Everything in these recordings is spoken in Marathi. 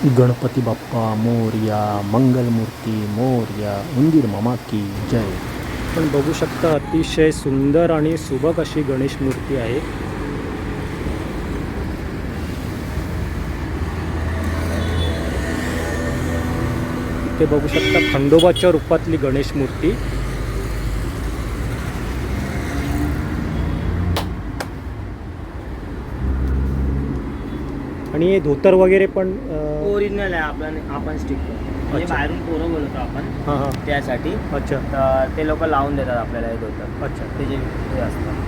गणपती बाप्पा मोरया, मंगलमूर्ती मोरया, उंदीर मामा की जय. आपण बघू शकता अतिशय सुंदर आणि सुबक अशी गणेश मूर्ती आहे. इथे बघू शकता खंडोबाच्या रूपातली गणेश मूर्ती. आणि हे धोतर वगैरे पण ओरिजिनल आहे. आपण स्टिक म्हणजे अच्छा. बाहेरून पोरं बोलवतो आपण हां हां. त्यासाठी. अच्छा तर ते लोक लावून देतात आपल्याला हे होतं. अच्छा. ते जे हे असतं.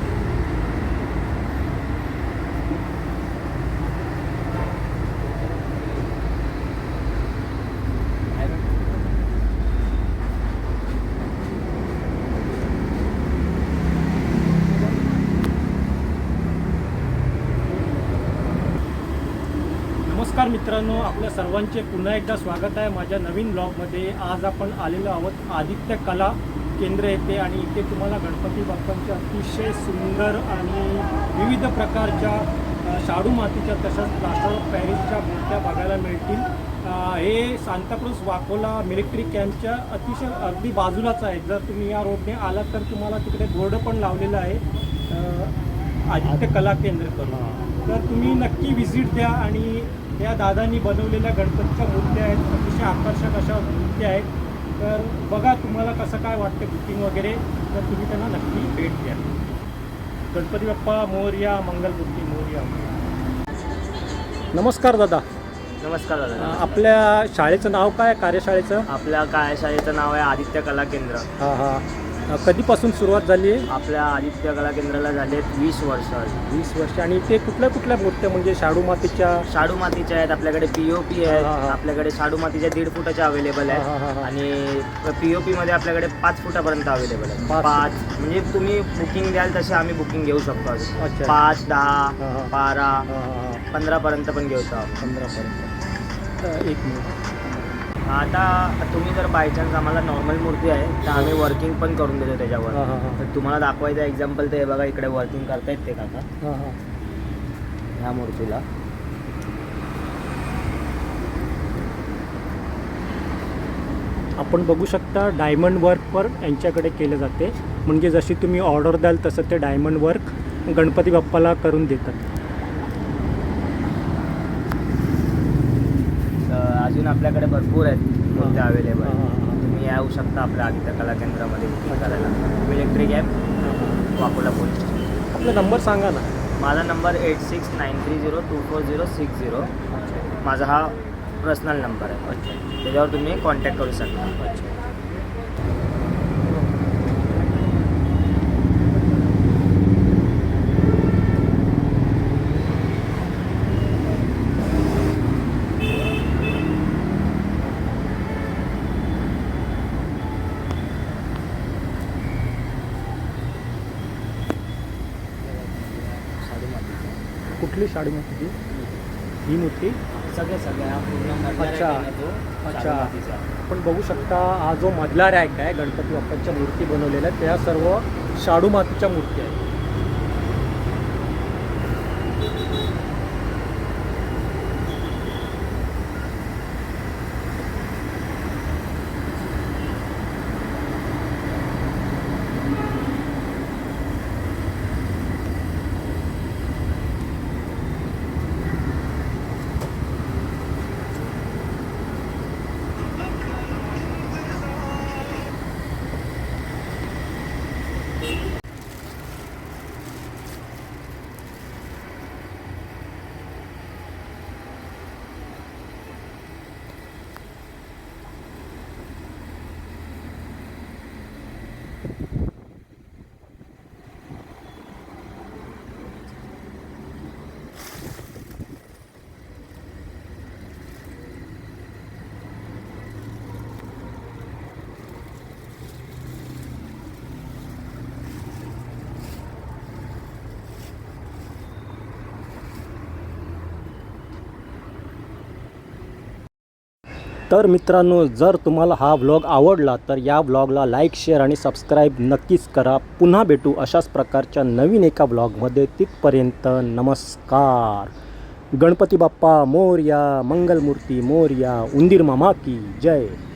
नमस्कार मित्रांनो, आपल्या सर्वांचे पुन्हा एकदा स्वागत आहे माझ्या नवीन ब्लॉगमध्ये. आज आपण आलेलो आहोत आदित्य कला केंद्र येथे आणि इथे तुम्हाला गणपती बाप्पांच्या अतिशय सुंदर आणि विविध प्रकारच्या शाडू मातीच्या तसंच प्लास्टर ऑफ पॅरिसच्या मूर्त्या बघायला मिळतील. हे सांताक्रूज वाकोला मिलिटरी कॅम्पच्या अतिशय अगदी बाजूलाच आहे. जर तुम्ही या रोडने आलात तर तुम्हाला तिकडे बोर्ड पण लावलेला आहे आदित्य कला केंद्र करून. तर तुम्ही नक्की व्हिजिट द्या. आणि या दादांनी बनवलेल्या गणपतीच्या मूर्त्या आहेत, अतिशय आकर्षक अशा मूर्त्या आहेत. तर बघा तुम्हाला कसं काय वाटतं बुकिंग वगैरे, तर तुम्ही त्यांना नक्की भेट द्या. गणपती बाप्पा मोरया, मंगलमूर्ती मोरया. नमस्कार दादा. नमस्कार दादा. आपल्या शाळेचं नाव काय, कार्यशाळेचं? आपल्या शाळेचं नाव आहे आदित्य कला केंद्र. हां हां. कधीपासून सुरुवात झाली आहे? आपल्या आदित्य कला केंद्राला झाले 20 वर्ष. 20 वर्ष. आणि ते कुठल्या कुठल्या मूर्त्या, म्हणजे शाडू मातीच्या? शाडू मातीच्या आहेत आपल्याकडे, पीओपी आहेत हां, हां. आपल्याकडे. शाडू मातीच्या 1.5 फुटाच्या अवेलेबल हां, हां, आहेत. हां. आणि पीओपी मध्ये आपल्याकडे 5 फुटापर्यंत अवेलेबल आहे. 5 म्हणजे तुम्ही बुकिंग द्याल तसे आम्ही बुकिंग घेऊ शकतो. अच्छा. 5, 10, हां, हां. 12, हां हां. 15 पर्यंत पण घेऊ शकतो. 15पर्यंत. एक मिनिट. आता तुम्ही जर बाय चान्स आम्हाला नॉर्मल मूर्ती आहे तर आम्ही वर्किंग पण करून देतो त्याच्यावर. हां हां हां. तर तुम्हाला दाखवायचं एक्झाम्पल ते बघा, इकडे वर्किंग करतायत ते काका हां हां. ह्या मूर्तीला. आपण बघू शकता डायमंड वर्क पर यांच्याकडे केले जाते. म्हणजे जशी तुम्ही ऑर्डर द्याल तसं ते डायमंड वर्क गणपती बाप्पाला करून देतात. अजून आपल्याकडे भरपूर आहेत मूर्त्या अवेलेबल. हां, हां, हां. तुम्ही येऊ शकता आपल्या आदित्य कला केंद्रामध्ये बुकिंग करायला. Military camp Vakola police station. आपला नंबर सांगा ना. माझा नंबर 8693024060. माझा हा पर्सनल नंबर आहे. अच्छा. त्याच्यावर तुम्ही कॉन्टॅक्ट करू शकता. अच्छा. कुठली शाडू मातीची ही मूर्ती? सगळ्या पूर्ण अच्छा. अच्छा. आपण बघू शकता हा जो मधला रॅक आहे गणपती बाप्पांच्या मूर्ती बनवलेल्या, त्या सर्व शाडू मातीच्या मूर्ती आहेत. तर मित्रांनो, जर तुम्हाला हा व्लॉग आवडला तर या व्लॉगला लाईक, शेअर आणि सबस्क्राईब नक्कीच करा. पुन्हा भेटू अशाच प्रकारच्या नवीन एका व्लॉगमध्ये. तिथपर्यंत नमस्कार. गणपती बाप्पा मोरया, मंगलमूर्ती मोरया, उंदीर मामा की जय.